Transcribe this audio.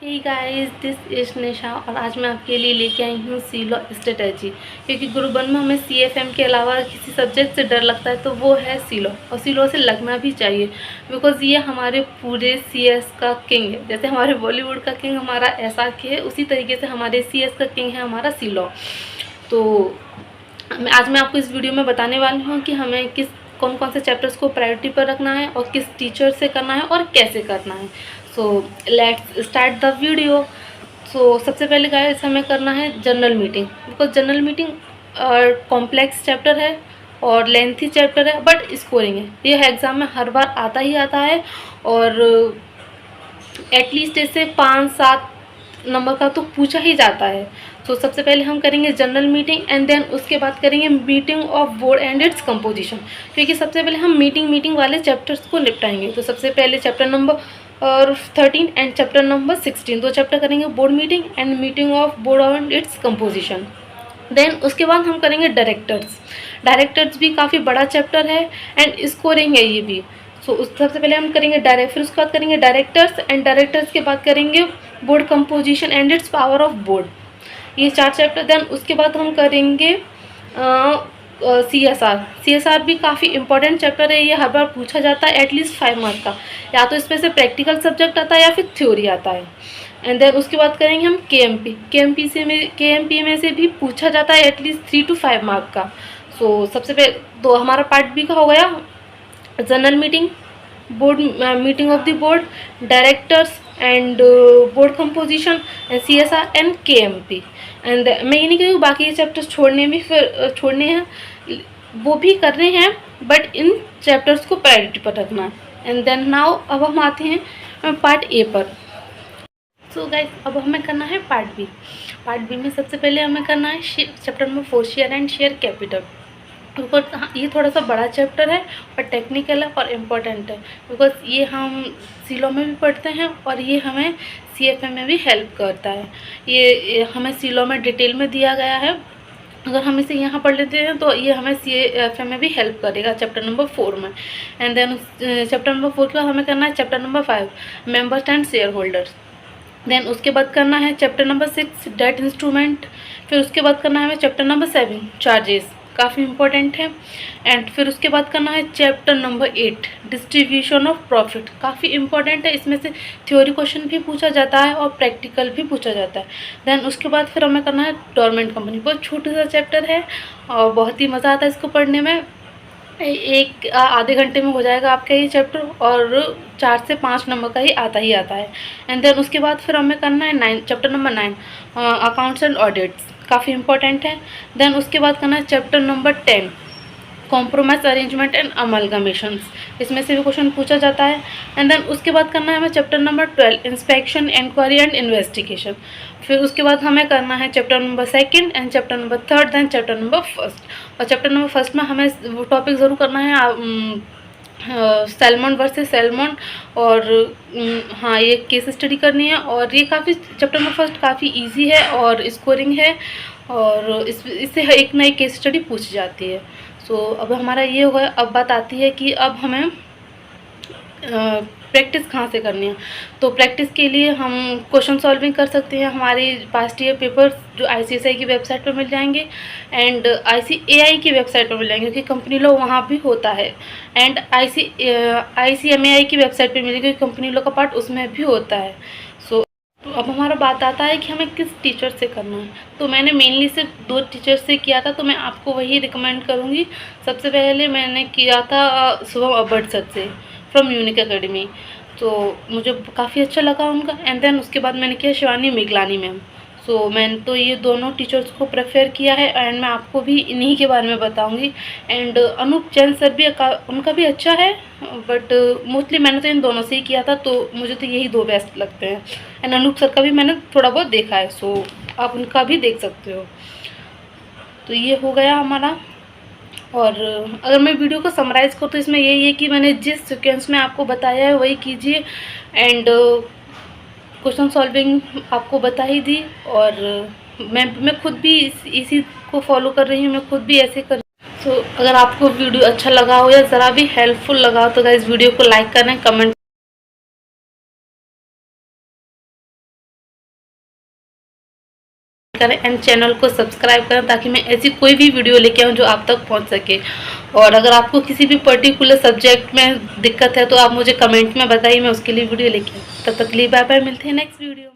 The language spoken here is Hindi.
हे गाइस, दिस इज निशा और आज मैं आपके लिए लेके आई हूँ सी लॉ स्ट्रेटजी। क्योंकि ग्रुप 1 में हमें CFM के अलावा किसी सब्जेक्ट से डर लगता है तो वो है सी लॉ, और सी लॉ से लगना भी चाहिए बिकॉज ये हमारे पूरे CS का किंग है। जैसे हमारे बॉलीवुड का किंग हमारा SRK है, उसी तरीके से हमारे CS का किंग है हमारा सी लॉ। तो आज मैं आपको इस वीडियो में बताने वाली हूँ कि हमें कौन कौन से चैप्टर्स को प्रायोरिटी पर रखना है और किस टीचर से करना है और कैसे करना है। So let's start the video. So सबसे पहले गाइस हमें करना है general meeting, because general meeting complex chapter है और लेंथी चैप्टर है बट स्कोरिंग है। यह एग्ज़ाम में हर बार आता ही आता है और एटलीस्ट इससे 5-7 नंबर का तो पूछा ही जाता है। तो सबसे पहले हम करेंगे जनरल मीटिंग एंड देन उसके बाद करेंगे meeting of board and its composition. क्योंकि सबसे पहले हम मीटिंग वाले चैप्टर्स को निपटाएंगे। तो सबसे पहले chapter number 13 and chapter number 16 दो चैप्टर करेंगे, board meeting and meeting of board and its composition. Then उसके बाद हम करेंगे डायरेक्टर्स भी काफ़ी बड़ा चैप्टर है एंड स्कोरिंग है ये भी। सो उस सबसे पहले हम करेंगे फिर उसके बाद करेंगे डायरेक्टर्स एंड डायरेक्टर्स के बाद करेंगे board composition and it's power of board, ये 4 चैप्टर। देन उसके बाद हम करेंगे CSR भी काफ़ी इंपॉर्टेंट चैप्टर है। ये हर बार पूछा जाता है एटलीस्ट 5 मार्क का, या तो इसमें से प्रैक्टिकल सब्जेक्ट आता है या फिर थ्योरी आता है। एंड देन उसके बाद करेंगे हम KMP में से भी पूछा जाता है एटलीस्ट 3 to 5 मार्क का। सो सबसे पहले तो हमारा पार्ट बी का हो गया general meeting, board meeting of the board, directors and board composition and CSR and KMP। And मैं ये नहीं कहूँ बाकी ये चैप्टर्स छोड़ने हैं, वो भी कर रहे हैं बट इन चैप्टर्स को प्रायोरिटी पर रखना है। एंड देन नाउ अब हम आते हैं पार्ट ए पर। सो गाइस अब हमें करना है पार्ट बी में सबसे पहले हमें करना है chapter number 4 share and share capital. Because हाँ ये थोड़ा सा बड़ा चैप्टर है और टेक्निकल है और इम्पोर्टेंट है, बिकॉज ये हम सी लॉ में भी पढ़ते हैं और ये हमें CFM में भी हेल्प करता है। ये हमें सी लॉ में डिटेल में दिया गया है, अगर हम इसे यहाँ पढ़ लेते हैं तो ये हमें CFM में भी हेल्प करेगा चैप्टर नंबर 4 में। एंड देन चैप्टर नंबर 4 के बाद हमें करना है chapter number 5 members and shareholders. Then उसके बाद करना है चैप्टर नंबर 6 डेट इंस्ट्रूमेंट। फिर उसके बाद करना है हमें चैप्टर नंबर 7 चार्जेस, काफ़ी इंपॉर्टेंट है। एंड फिर उसके बाद करना है chapter number 8 distribution of profit, काफ़ी इंपॉर्टेंट है। इसमें से थ्योरी क्वेश्चन भी पूछा जाता है और प्रैक्टिकल भी पूछा जाता है। देन उसके बाद फिर हमें करना है डोरमेंट कंपनी, बहुत छोटा सा चैप्टर है और बहुत ही मज़ा आता है इसको पढ़ने में। एक आधे घंटे में हो जाएगा आपका ये चैप्टर और 4 से 5 नंबर का ही आता है। एंड देन उसके बाद फिर हमें करना है chapter number 9 accounts and audits, काफ़ी इंपॉर्टेंट है। देन उसके बाद करना है chapter number 10 compromise arrangement and amalgamations, इसमें से भी क्वेश्चन पूछा जाता है। एंड देन उसके बाद करना है हमें chapter number 12 inspection inquiry and investigation. फिर उसके बाद हमें करना है chapter number 2 and chapter number 3 then chapter number 1। और चैप्टर नंबर 1 में हमें वो टॉपिक ज़रूर करना है सैल्मन वर्सेस सैल्मन, और हाँ ये केस स्टडी करनी है। और ये काफ़ी चैप्टर नंबर 1 काफ़ी इजी है और स्कोरिंग है और इससे एक ना एक केस स्टडी पूछी जाती है। सो अब हमारा ये हो गया। अब बात आती है कि अब हमें प्रैक्टिस कहाँ से करनी है। तो प्रैक्टिस के लिए हम क्वेश्चन सॉल्विंग कर सकते हैं। हमारे पास्ट ईयर पेपर्स जो ICSI की वेबसाइट पर मिल जाएंगे एंड ICAI की वेबसाइट पर मिल जाएंगे, क्योंकि कंपनी लॉ वहाँ भी होता है। एंड ICMAI की वेबसाइट पर मिलेगी, कंपनी लॉ का पार्ट उसमें भी होता है। सो तो अब हमारा बात आता है कि हमें किस टीचर से करना है। तो मैंने मेनली सिर्फ 2 टीचर से किया था, तो मैं आपको वही रिकमेंड करूँगी। सबसे पहले मैंने किया था शुभम अब्बड़ सर से फ्रॉम यूनिक एकेडमी, तो मुझे काफ़ी अच्छा लगा उनका। एंड देन उसके बाद मैंने किया शिवानी मिगलानी मैम। सो मैंने तो ये दोनों टीचर्स को प्रेफर किया है एंड मैं आपको भी इन्हीं के बारे में बताऊंगी। एंड अनूप जैन सर भी उनका भी अच्छा है, बट मोस्टली मैंने तो इन दोनों से ही किया था, तो मुझे तो यही 2 बेस्ट लगते हैं। एंड अनूप सर का भी मैंने थोड़ा बहुत देखा है, सो आप उनका भी देख सकते हो। तो ये हो गया हमारा। और अगर मैं वीडियो को समराइज़ करूँ तो इसमें यही है कि मैंने जिस सीक्वेंस में आपको बताया है वही कीजिए। एंड क्वेश्चन सॉल्विंग आपको बता ही दी, और मैं खुद भी इसी को फॉलो कर रही हूँ, मैं खुद भी ऐसे कर। तो अगर आपको वीडियो अच्छा लगा हो या ज़रा भी हेल्पफुल लगा हो तो गाइस वीडियो को लाइक करें, कमेंट करें एंड चैनल को सब्सक्राइब करें ताकि मैं ऐसी कोई भी वीडियो लेके आऊँ जो आप तक पहुँच सके। और अगर आपको किसी भी पर्टिकुलर सब्जेक्ट में दिक्कत है तो आप मुझे कमेंट में बताइए, मैं उसके लिए वीडियो लेके आऊँ। तब तक के लिए बाय बाय, मिलते हैं नेक्स्ट वीडियो।